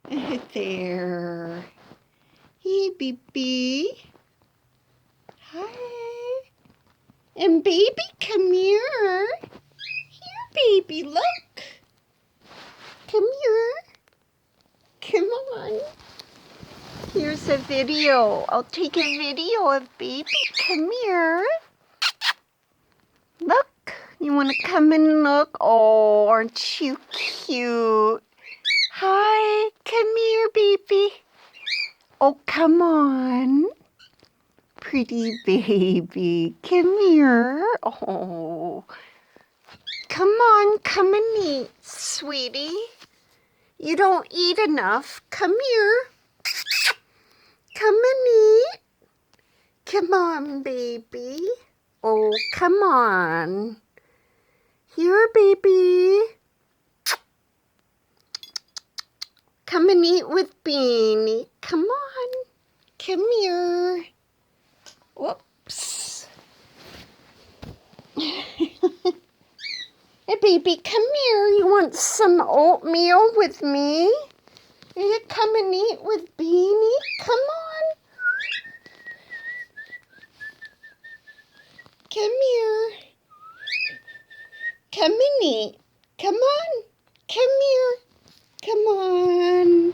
There. Hey, baby. Hi. And baby, come here. Here, baby, look. Come here. Come on. Here's a video. I'll take a video of baby. Come here. Look. You want to come and look? Oh, aren't you cute? Hi. Come here, baby. Oh, come on. Pretty baby. Come here. Oh. Come on. Come and eat, sweetie. You don't eat enough. Come here. Come and eat. Come on, baby. Oh, come on. Here, baby. Come and eat with Beenie. Come on. Come here. Whoops. Hey, baby, come here. You want some oatmeal with me? You come and eat with Beenie? Come on. Come here. Come and eat. Come on. Come here. Come on.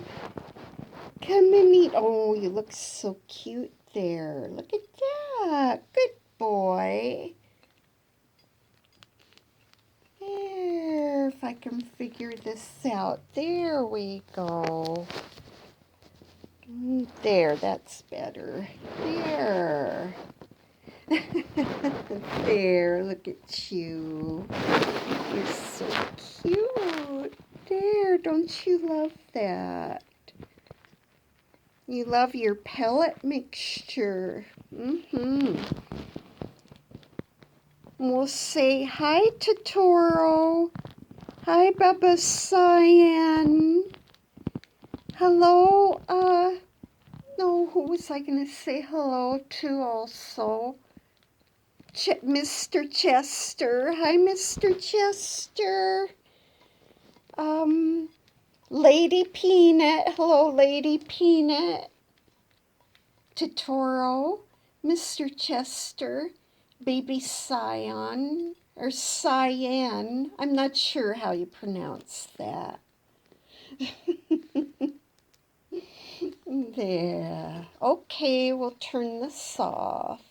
Come and eat. Oh, you look so cute there. Look at that. Good boy. There, if I can figure this out. There we go. There, that's better. There. There, look at you. You're so cute. There, don't you love that? You love your pellet mixture. We'll say hi, Totoro. Hi, Bubba Cyan. Hello, no, who was I going to say hello to also? Mr. Chester. Hi, Mr. Chester. Lady Peanut. Hello, Lady Peanut. Totoro. Mr. Chester. Baby Cyan. Or Cyan. I'm not sure how you pronounce that. There. Okay, we'll turn this off.